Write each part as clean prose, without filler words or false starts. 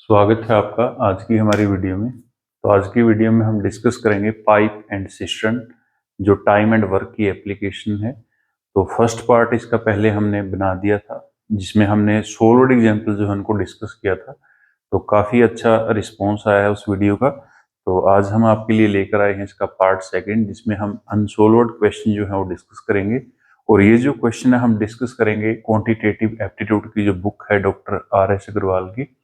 स्वागत है आपका आज की हमारी वीडियो में। तो आज की वीडियो में हम डिस्कस करेंगे पाइप एंड सिस्टर्न, जो टाइम एंड वर्क की एप्लीकेशन है। तो फर्स्ट पार्ट इसका पहले हमने बना दिया था, जिसमें हमने सोलोड एग्जांपल जो है उनको डिस्कस किया था। तो काफ़ी अच्छा रिस्पॉन्स आया है उस वीडियो का। तो आज हम आपके लिए लेकर आए हैं इसका पार्ट सेकेंड, जिसमें हम अनसोल्व्ड क्वेश्चन जो है वो डिस्कस करेंगे। और ये जो क्वेश्चन है हम डिस्कस करेंगे क्वांटिटेटिव एप्टीट्यूड की जो बुक है डॉक्टर RS अग्रवाल की,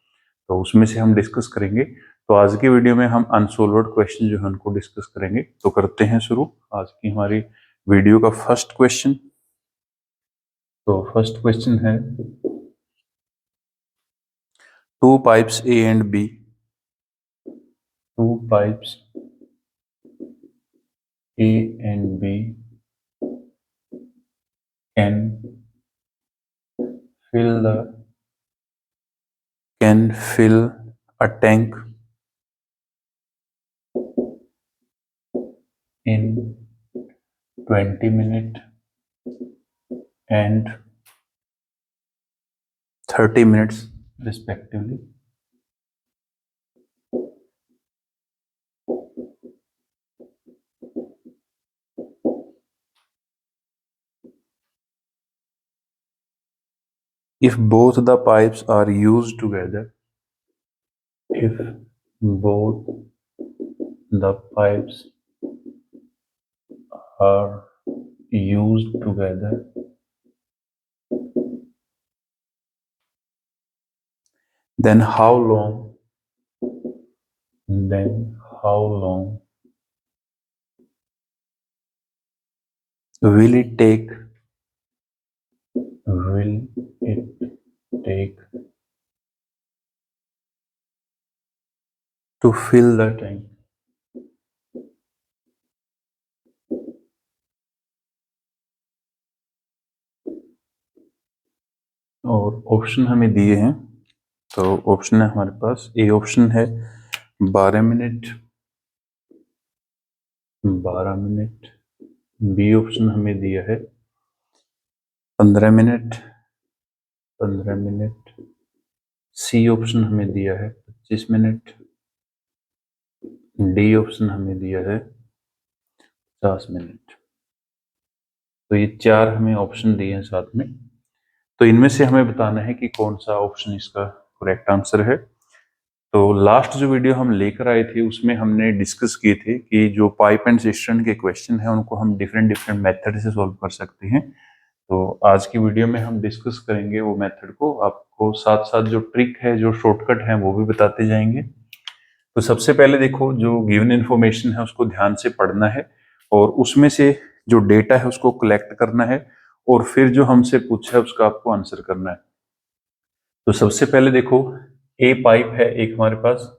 तो उसमें से हम डिस्कस करेंगे। तो आज की वीडियो में हम अनसोल्व्ड क्वेश्चन जो है उनको डिस्कस करेंगे। तो करते हैं शुरू आज की हमारी वीडियो का फर्स्ट क्वेश्चन। तो फर्स्ट क्वेश्चन है, to pipes A and B, to pipes A and B can fill a tank in 20 minutes and 30 minutes respectively. If both the pipes are used together, if both the pipes are used together, then how long will it take to fill the tank? और option हमें दिए हैं। तो option है हमारे पास, A option है 12 minute, 12 minute. B option हमें दिया है 15 मिनट, 15 मिनट। सी ऑप्शन हमें दिया है 25 मिनट। डी ऑप्शन हमें दिया है 50 मिनट। तो ये चार हमें ऑप्शन दिए हैं साथ में। तो इनमें से हमें बताना है कि कौन सा ऑप्शन इसका करेक्ट आंसर है। तो लास्ट जो वीडियो हम लेकर आए थे उसमें हमने डिस्कस किए थे कि जो पाइप एंड सिस्टर्न के क्वेश्चन हैं उनको हम डिफरेंट मेथड से सॉल्व कर सकते हैं। तो आज की वीडियो में हम डिस्कस करेंगे वो मेथड को, आपको साथ साथ जो ट्रिक है, जो शॉर्टकट है वो भी बताते जाएंगे। तो सबसे पहले देखो, जो गिवन इन्फॉर्मेशन है उसको ध्यान से पढ़ना है और उसमें से जो डेटा है उसको कलेक्ट करना है और फिर जो हमसे पूछा है उसका आपको आंसर करना है। तो सबसे पहले देखो, ए पाइप है एक हमारे पास,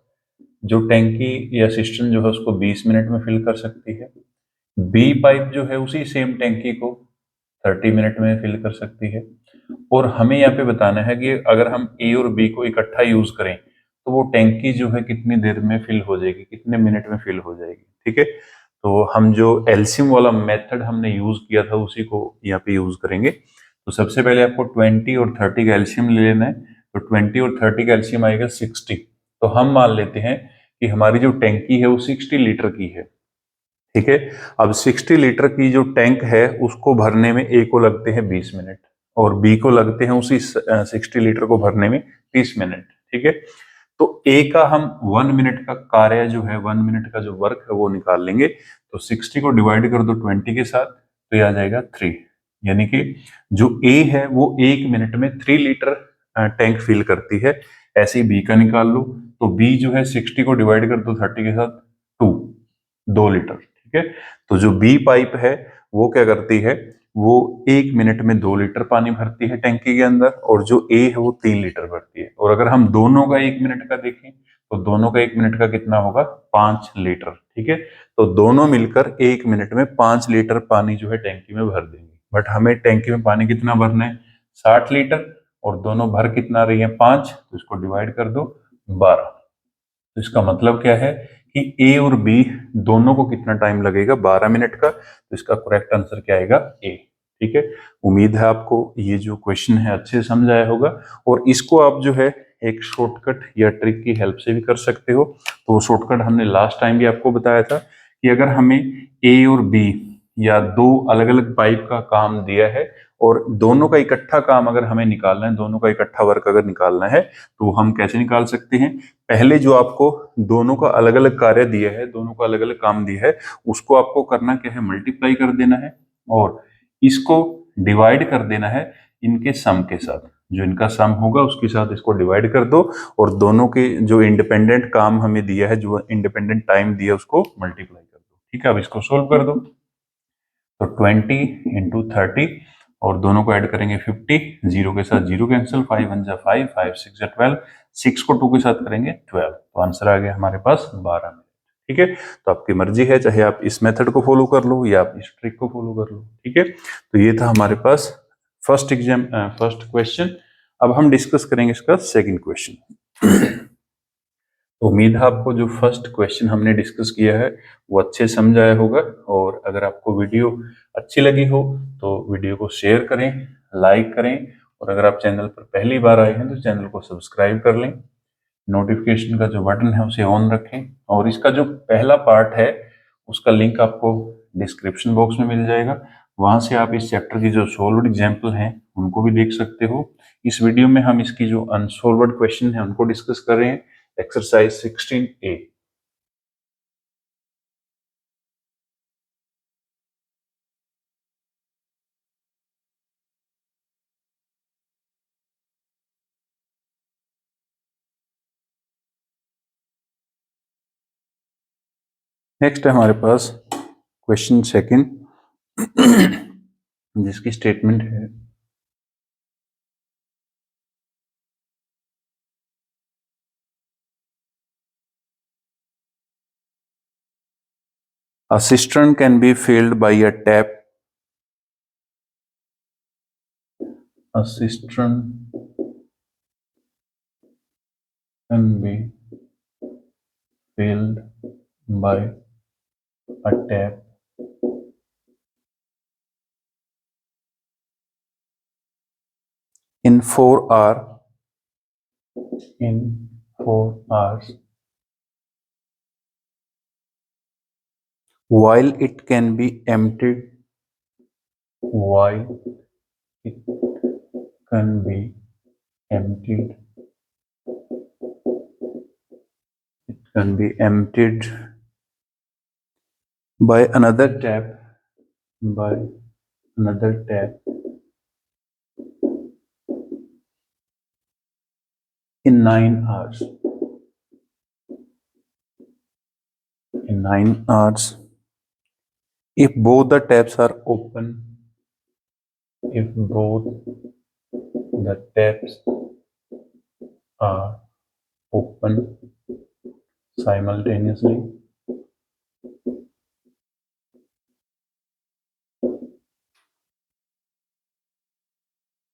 जो टैंकी या सिस्टम जो है उसको 20 मिनट में फिल कर सकती है। बी पाइप जो है उसी सेम टैंकी को 30 मिनट में फिल कर सकती है। और हमें यहाँ पे बताना है कि अगर हम ए और बी को इकट्ठा यूज करें तो वो टैंकी जो है कितनी देर में फिल हो जाएगी, कितने मिनट में फिल हो जाएगी। ठीक है, तो हम जो एलसीएम वाला मेथड हमने यूज किया था उसी को यहाँ पे यूज करेंगे। तो सबसे पहले आपको 20 और 30 का एलसीएम ले लेना है। तो 20 और 30 का एलसीएम आएगा 60। तो हम मान लेते हैं कि हमारी जो टैंकी है वो 60 लीटर की है। ठीक है, अब 60 लीटर की जो टैंक है उसको भरने में ए को लगते हैं 20 मिनट और बी को लगते हैं उसी 60 लीटर को भरने में 30 मिनट। ठीक है, तो ए का हम 1 मिनट का कार्य जो है, 1 मिनट का जो वर्क है वो निकाल लेंगे। तो 60 को डिवाइड कर दो 20 के साथ, तो ये आ जाएगा 3। यानी कि जो ए है वो 1 मिनट में 3 लीटर टैंक फिल करती है। ऐसे ही बी का निकाल लो, तो बी जो है 60 को डिवाइड कर दो 30 के साथ, 2 लीटर। ठीक है, तो जो बी पाइप है वो क्या करती है, वो 1 मिनट में 2 लीटर पानी भरती है टैंकी के अंदर, और जो ए है वो 3 लीटर भरती है। और अगर हम दोनों का 1 मिनट का देखें तो दोनों का 1 मिनट का कितना होगा, 5 लीटर। ठीक है, तो दोनों मिलकर 1 मिनट में 5 लीटर पानी जो है टैंकी में भर देंगे। बट हमें टैंकी में पानी कितना भरना है, 60 लीटर, और दोनों भर कितना रही है, 5, तो इसको डिवाइड कर दो 12। तो इसका मतलब क्या है कि ए और बी दोनों को कितना टाइम लगेगा, 12 मिनट का। तो इसका करेक्ट आंसर क्या आएगा, ए। ठीक है, उम्मीद है आपको ये जो क्वेश्चन है अच्छे से समझ आया होगा और इसको आप जो है एक शॉर्टकट या ट्रिक की हेल्प से भी कर सकते हो। तो वो शॉर्टकट हमने लास्ट टाइम भी आपको बताया था कि अगर हमें ए और बी या दो अलग अलग पाइप का काम दिया है और दोनों का इकट्ठा काम अगर हमें निकालना है, दोनों का इकट्ठा वर्क अगर निकालना है, तो हम कैसे निकाल सकते हैं? पहले जो आपको दोनों का अलग अलग कार्य दिया है, दोनों का अलग अलग काम दिया है, उसको आपको करना क्या है? मल्टीप्लाई कर देना है और इसको डिवाइड कर देना है इनके सम के साथ। जो इनका सम होगा उसके साथ इसको डिवाइड कर दो और दोनों के जो इंडिपेंडेंट काम हमें दिया है, जो इंडिपेंडेंट टाइम दिया, उसको मल्टीप्लाई कर दो। ठीक है, अब इसको सोल्व कर दो। तो 20 × 30 और दोनों को ऐड करेंगे 50, जीरो के साथ जीरो कैंसिल, 5 1 जा 5, 5 6 जा 12, 6 को 2 के साथ करेंगे 12। तो आंसर आ गया हमारे पास 12 मिनट। ठीक है, तो आपकी मर्जी है, चाहे आप इस मेथड को फॉलो कर लो या आप इस ट्रिक को फॉलो कर लो। ठीक है, तो ये था हमारे पास फर्स्ट क्वेश्चन। अब हम डिस्कस करेंगे इसका सेकंड क्वेश्चन। तो उम्मीद है आपको जो फर्स्ट क्वेश्चन हमने डिस्कस किया है वो अच्छे समझ आया होगा। और अगर आपको वीडियो अच्छी लगी हो तो वीडियो को शेयर करें, लाइक करें, और अगर आप चैनल पर पहली बार आए हैं तो चैनल को सब्सक्राइब कर लें। नोटिफिकेशन का जो बटन है उसे ऑन रखें और इसका जो पहला पार्ट है उसका लिंक आपको डिस्क्रिप्शन बॉक्स में मिल जाएगा। वहां से आप इस चैप्टर की जो सॉल्व्ड एग्जाम्पल हैं उनको भी देख सकते हो। इस वीडियो में हम इसकी जो अनसॉल्व्ड क्वेश्चन है उनको डिस्कस कर रहे हैं। Exercise 16A। नेक्स्ट है हमारे पास क्वेश्चन सेकंड, जिसकी स्टेटमेंट है a cistern can be filled by a tap. A cistern can be filled by a tap in 4 hours while it can be emptied by another tap in 9 hours. If both the taps are open, simultaneously,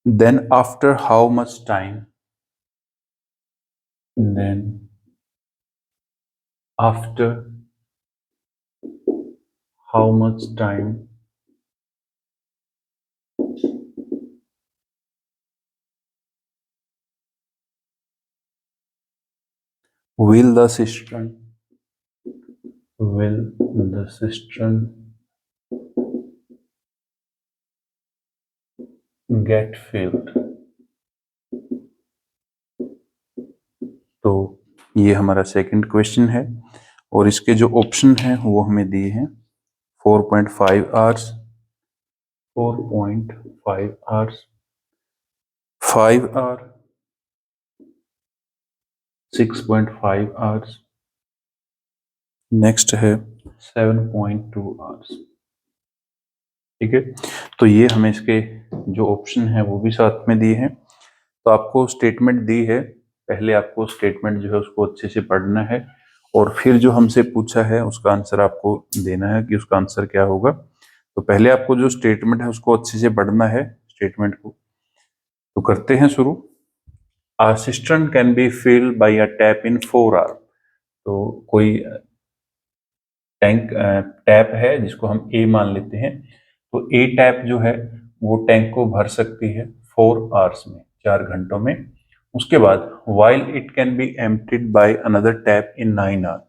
then after how much time will the cistern get filled? तो ये हमारा second question है और इसके जो option है वो हमें दिए हैं 4.5 आवर्स, 5 आवर, 6.5 आवर्स, नेक्स्ट है 7.2 आवर्स। ठीक है, तो ये हमें इसके जो ऑप्शन है वो भी साथ में दिए हैं। तो आपको स्टेटमेंट दी है, पहले आपको स्टेटमेंट जो है उसको अच्छे से पढ़ना है और फिर जो हमसे पूछा है उसका आंसर आपको देना है कि उसका आंसर क्या होगा। तो पहले आपको जो स्टेटमेंट है उसको अच्छे से पढ़ना है, स्टेटमेंट को। तो करते हैं शुरू। A cistern can be filled by a tap in 4 hours। तो कोई टैप है जिसको हम ए मान लेते हैं, तो ए टैप जो है वो टैंक को भर सकती है 4 आवर्स में, 4 घंटों में। उसके बाद while it can be emptied by another tap in 9 hours,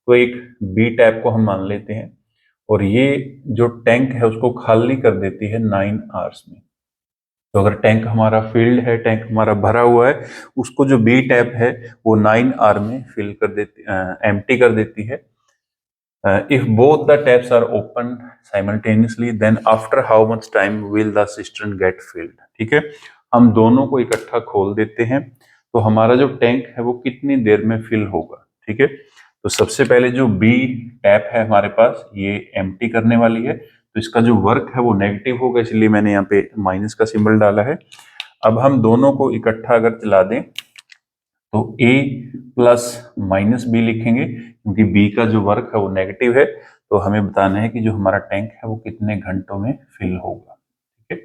तो एक बी टैप को हम मान लेते हैं और ये जो टैंक है उसको खाली कर देती है 9 आवर्स में। तो अगर टैंक हमारा फिल्ड है, टैंक हमारा भरा हुआ है, उसको जो बी टैप है वो 9 आवर में फिल कर देती, एम्प्टी कर देती है। If both the taps are open simultaneously, then after how much time will the cistern get filled? ठीक है, हम दोनों को इकट्ठा खोल देते हैं तो हमारा जो टैंक है वो कितनी देर में फिल होगा। ठीक है, तो सबसे पहले जो बी टैप है हमारे पास ये एम्प्टी करने वाली है, तो इसका जो वर्क है वो नेगेटिव होगा, इसलिए मैंने यहाँ पे माइनस का सिंबल डाला है। अब हम दोनों को इकट्ठा अगर चला दें तो A प्लस माइनस बी लिखेंगे, क्योंकि B का जो वर्क है वो नेगेटिव है, तो हमें बताना है कि जो हमारा टैंक है वो कितने घंटों में फिल होगा। ठीक है,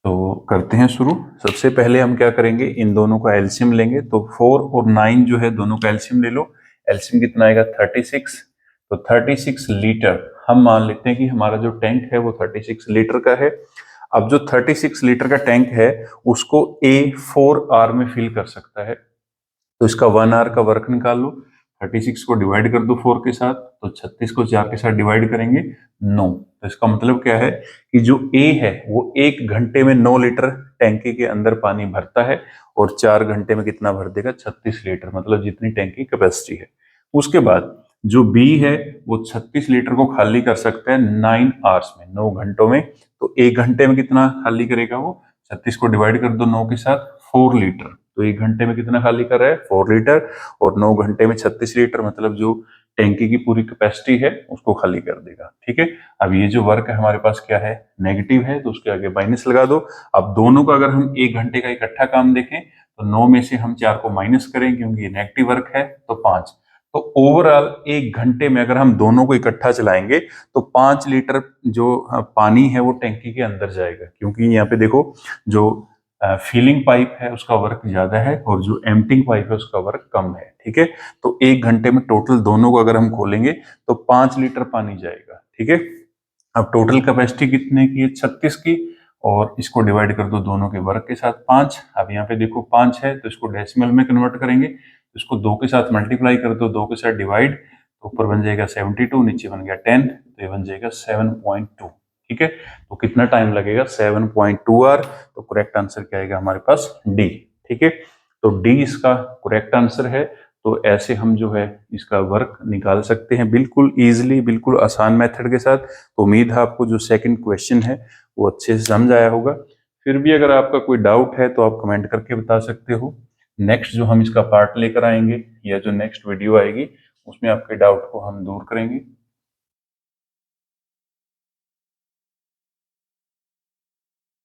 तो करते हैं शुरू। सबसे पहले हम क्या करेंगे, इन दोनों का एलसीएम लेंगे, तो 4 और 9 जो है दोनों का एलसीएम ले लो। एलसीएम कितना आएगा 36, तो 36 लीटर हम मान लेते हैं कि हमारा जो टैंक है वो 36 लीटर का है। अब जो 36 लीटर का टैंक है उसको A 4 आवर में फिल कर सकता है, तो इसका 1 आवर का वर्क निकाल लो। 36 को डिवाइड कर दो 4 के साथ, तो 36 को 4 के साथ डिवाइड करेंगे 9। तो इसका मतलब क्या है कि जो A है वो 1 घंटे में 9 लीटर टैंकी के अंदर पानी भरता है और 4 घंटे में कितना भर देगा 36 लीटर, मतलब जितनी टैंकी कैपेसिटी है। उसके बाद जो B है वो 36 लीटर को खाली कर सकता है 9 आवर्स में, 9 घंटों में। तो 1 घंटे में कितना खाली करेगा वो, 36 को डिवाइड कर दो 9 के साथ, 4 लीटर। तो 1 घंटे में कितना खाली कर रहा है 4 लीटर, और 9 घंटे में 36 लीटर, मतलब जो टैंकी की पूरी कैपेसिटी है उसको खाली कर देगा। ठीक है, अब ये जो वर्क है हमारे पास क्या है, नेगेटिव है, तो उसके आगे माइनस लगा दो। अब दोनों का अगर हम 1 घंटे का इकट्ठा काम देखें तो 9 में से हम 4 को माइनस करें क्योंकि ये नेगेटिव वर्क है, तो 5। तो ओवरऑल 1 घंटे में अगर हम दोनों को इकट्ठा चलाएंगे तो 5 लीटर जो पानी है वो टैंकी के अंदर जाएगा, क्योंकि यहाँ पे देखो जो फीलिंग पाइप है उसका वर्क ज्यादा है और जो एम्प्टिंग पाइप है उसका वर्क कम है। ठीक है, तो 1 घंटे में टोटल दोनों को अगर हम खोलेंगे तो 5 लीटर पानी जाएगा। ठीक है, अब टोटल कैपेसिटी कितने की है 36 की, और इसको डिवाइड कर दो दोनों के वर्क के साथ 5। अब यहाँ पे देखो 5 है तो इसको डेसिमल में कन्वर्ट करेंगे, तो इसको 2 के साथ मल्टीप्लाई कर दो, 2 के साथ डिवाइड, तो ऊपर बन जाएगा 72, नीचे बन गया 10, तो ये बन जाएगा 7.2। ठीक है, तो कितना टाइम लगेगा 7.2 आवर। तो करेक्ट आंसर क्या आएगा हमारे पास डी। ठीक है, तो डी इसका करेक्ट आंसर है। तो ऐसे हम जो है इसका वर्क निकाल सकते हैं बिल्कुल इजीली, बिल्कुल आसान मेथड के साथ। तो उम्मीद है आपको जो सेकंड क्वेश्चन है वो अच्छे से समझ आया होगा। फिर भी अगर आपका कोई डाउट है तो आप कमेंट करके बता सकते हो। नेक्स्ट जो हम इसका पार्ट लेकर आएंगे या जो नेक्स्ट वीडियो आएगी उसमें आपके डाउट को हम दूर करेंगे।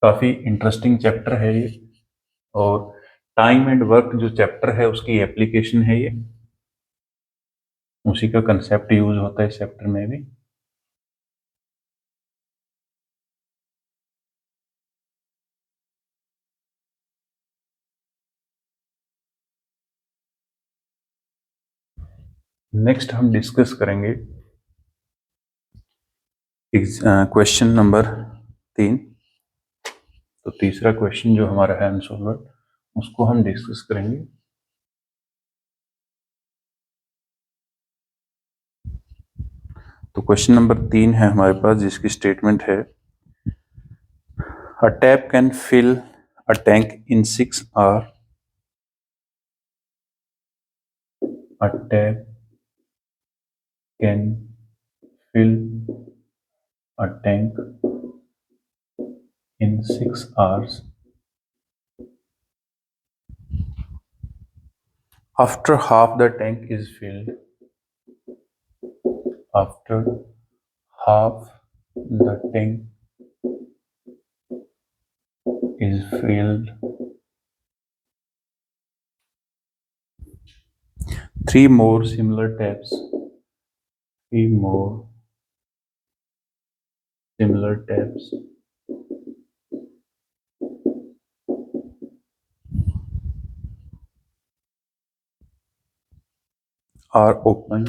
काफी इंटरेस्टिंग चैप्टर है ये, और टाइम एंड वर्क जो चैप्टर है उसकी एप्लीकेशन है ये, उसी का कंसेप्ट यूज होता है इस चैप्टर में भी। नेक्स्ट हम डिस्कस करेंगे क्वेश्चन नंबर 3। तो तीसरा क्वेश्चन जो हमारा है अनसॉल्व्ड उसको हम डिस्कस करेंगे। तो क्वेश्चन नंबर 3 है हमारे पास, जिसकी स्टेटमेंट है अ tap can fill a tank in 6 our. A tap can fill a tank in 6 hours after half the tank is filled. After half the tank is filled, three more similar taps, three more similar taps are open.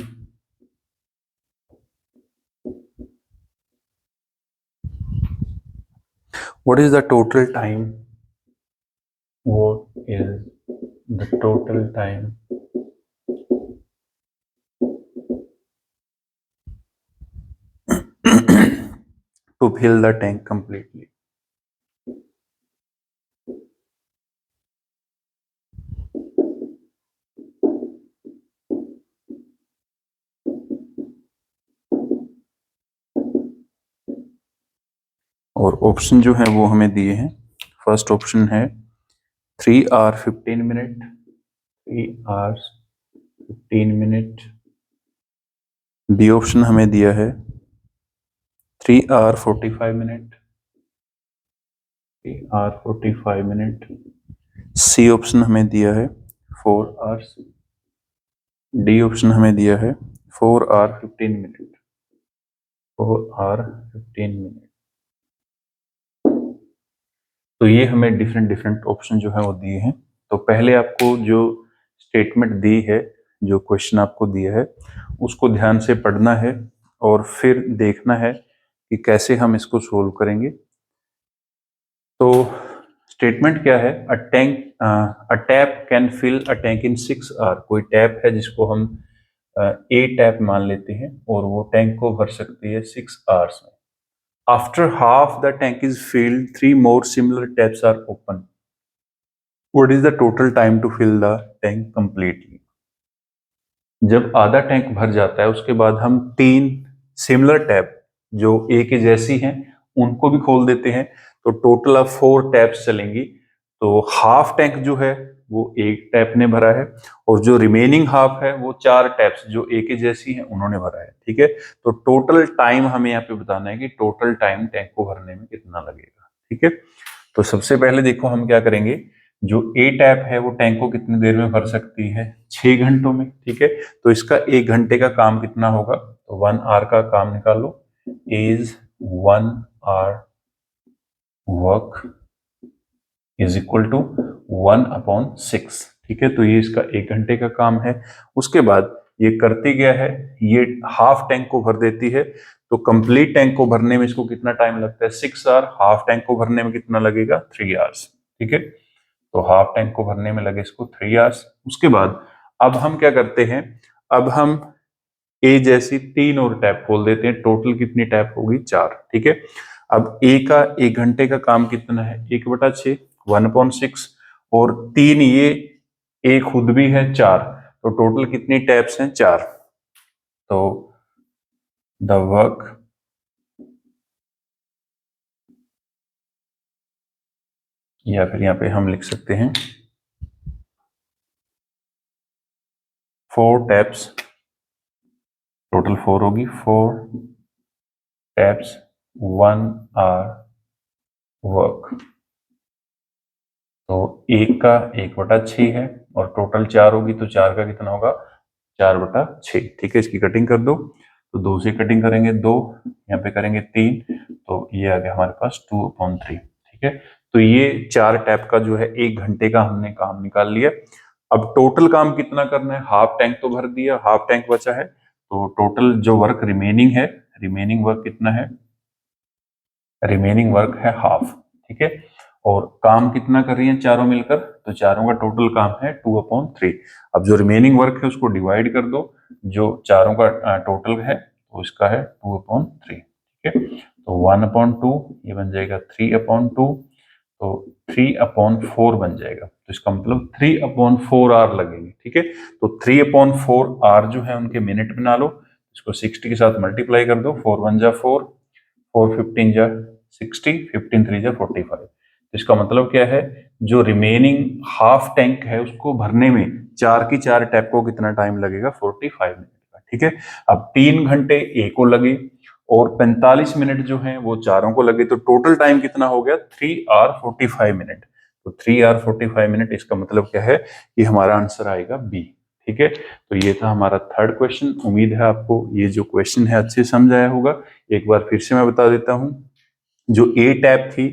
What is the total time? What is the total time to fill the tank completely. और option जो है वो हमें दिए हैं। First option है 3 our 15 minute, 3 hours 15 minute. B option हमें दिया है 3 our 45 minute, 3 our 45 minute. C option हमें दिया है 4 आवर्स। डी ऑप्शन हमें दिया है 4 आवर 15 मिनट, 4 आवर 15 मिनट। तो ये हमें डिफरेंट डिफरेंट ऑप्शन जो है वो दिए हैं। तो पहले आपको जो स्टेटमेंट दी है, जो क्वेश्चन आपको दिया है, उसको ध्यान से पढ़ना है और फिर देखना है कि कैसे हम इसको सोल्व करेंगे। तो स्टेटमेंट क्या है? अ tap can fill a tank in 6 our. कोई टैप है जिसको हम ए टैप मान लेते हैं और वो टैंक को भर सकती है 6 आवर्स में। After half the tank is filled, 3 more similar taps are open. What is the total time to fill the tank completely? जब आधा टैंक भर जाता है उसके बाद हम 3 सिमिलर टैप जो ए के जैसी हैं उनको भी खोल देते हैं, तो टोटल ऑफ 4 टैप्स चलेंगी। तो हाफ टैंक जो है वो एक टैप ने भरा है और जो रिमेनिंग हाफ है वो 4 टैप्स जो ए के जैसी हैं उन्होंने भरा है। ठीक है, तो टोटल टाइम हमें यहाँ पे बताना है कि टोटल टाइम टैंक को भरने में कितना लगेगा। ठीक है, तो सबसे पहले देखो हम क्या करेंगे। जो ए टैप है वो टैंक को कितनी देर में भर सकती है? 6 घंटों में। ठीक है, तो इसका 1 घंटे का काम कितना होगा? तो 1 आवर का काम निकालो। Is 1 our work is equal to 1/6। ठीक है, तो ये इसका 1 घंटे का काम है। उसके बाद ये करती क्या है? ये हाफ टैंक को भर देती है। तो कंप्लीट टैंक को भरने में इसको कितना टाइम लगता है? 6 आवर। हाफ टैंक को भरने में कितना लगेगा? 3 आवर्स। ठीक है, तो हाफ टैंक को भरने में लगे इसको 3 आवर्स। उसके बाद अब हम क्या करते हैं? अब हम ए जैसी 3 और टैप खोल देते हैं। टोटल कितनी टैप होगी? 4। ठीक है, अब ए का 1 घंटे का काम कितना है? 1/6, 1/6, और 3 ये ए खुद भी है 4, तो टोटल कितनी टैप्स हैं? 4। तो द वर्क या फिर यहाँ पे हम लिख सकते हैं 4 टैप्स, टोटल 4 होगी। 4 टैप्स 1 आवर वर्क। तो 1 का 1/6 है और टोटल 4 होगी, तो 4 का कितना होगा? 4/6। ठीक है, इसकी कटिंग कर दो। तो 2 से कटिंग करेंगे 2, यहाँ पे करेंगे 3, तो ये आ गया हमारे पास 2/3। ठीक है, तो ये 4 टैप का जो है 1 घंटे का हमने काम निकाल लिया। अब टोटल काम कितना करना है? हाफ टैंक तो भर दिया, हाफ टैंक बचा है, तो टोटल जो वर्क रिमेनिंग है, रिमेनिंग वर्क कितना है? रिमेनिंग वर्क है हाफ। ठीक है, और काम कितना कर रही हैं चारों मिलकर? तो चारों का टोटल काम है 2/3। अब जो रिमेनिंग वर्क है उसको डिवाइड कर दो, जो चारों का टोटल है तो इसका है 2/3। ठीक है, तो 1/2 ये बन जाएगा 3/2, तो 3/4 बन जाएगा। तो इसका मतलब 3/4 आवर लगेंगे। ठीक है, तो 3/4 आवर जो है उनके मिनट बना लो, इसको 60 के साथ मल्टीप्लाई कर दो। 4 1 जा 4, 4 15 जा 60, 15 3 जा 45। तो इसका मतलब क्या है? जो रिमेनिंग हाफ टैंक है उसको भरने में 4 की 4 टैप को कितना टाइम लगेगा? 45 मिनट का। ठीक है, अब 3 घंटे ए को लगे और 45 मिनट जो है वो चारों को लगे, तो टोटल टाइम कितना हो गया? 3 आवर 45 मिनट। तो 3 आवर 45 मिनट, इसका मतलब क्या है कि हमारा आंसर आएगा बी। ठीक है, तो ये था हमारा थर्ड क्वेश्चन। उम्मीद है आपको ये जो क्वेश्चन है अच्छे समझ आया होगा। एक बार फिर से मैं बता देता हूं। जो ए टैप थी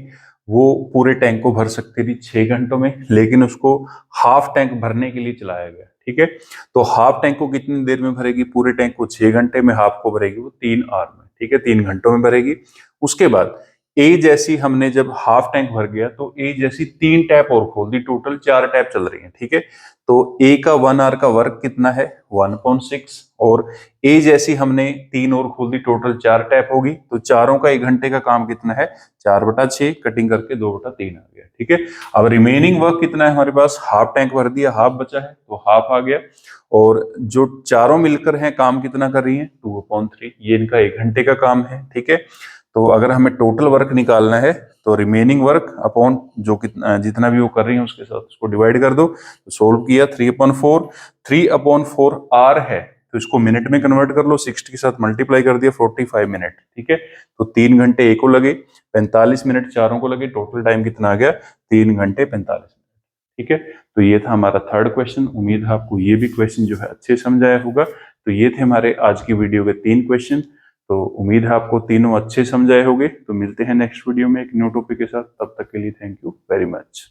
वो पूरे टैंक को भर सकती थी 6 घंटों में, लेकिन उसको हाफ टैंक भरने के लिए चलाया गया। ठीक है, तो हाफ टैंक को कितनी देर में भरेगी? पूरे टैंक को 6 घंटे में, हाफ को भरेगी वो 3 आवर में। ठीक है, 3 घंटों में भरेगी। उसके बाद ए जैसी हमने जब हाफ टैंक भर गया तो ए जैसी 3 टैप और खोल दी, टोटल 4 टैप चल रही है, ठीक है। तो ए का 1 आवर का वर्क कितना है 1/6, और ए जैसी हमने 3 और खोल दी, टोटल 4 टैप होगी, तो चारों का 1 घंटे का काम कितना है 4/6, कटिंग करके 2/3 आ गया, ठीक है। अब रिमेनिंग वर्क कितना है हमारे पास, हाफ टैंक भर दिया, हाफ बचा है तो हाफ आ गया, और जो चारों मिलकर हैं काम कितना कर रही हैं 2/3, ये इनका 1 घंटे का काम है, ठीक है। तो अगर हमें टोटल वर्क निकालना है तो रिमेनिंग वर्क अपॉन जो कितना जितना भी वो कर रही है उसके साथ उसको डिवाइड कर दो, तो सोल्व किया 3/4, 3/4 आर है तो इसको मिनट में कन्वर्ट कर लो, 60 के साथ मल्टीप्लाई कर दिया 45 मिनट, ठीक है। तो 3 घंटे एक को लगे, 45 मिनट चारों को लगे, टोटल टाइम कितना आ गया 3 घंटे 45 मिनट, ठीक है। तो ये था हमारा थर्ड क्वेश्चन। उम्मीद है आपको ये भी क्वेश्चन जो है अच्छे समझ आया होगा। तो ये थे हमारे आज की वीडियो के 3 क्वेश्चन। तो उम्मीद है आपको तीनों अच्छे समझ आए होंगे। तो मिलते हैं नेक्स्ट वीडियो में एक न्यू टॉपिक के साथ, तब तक के लिए थैंक यू वेरी मच।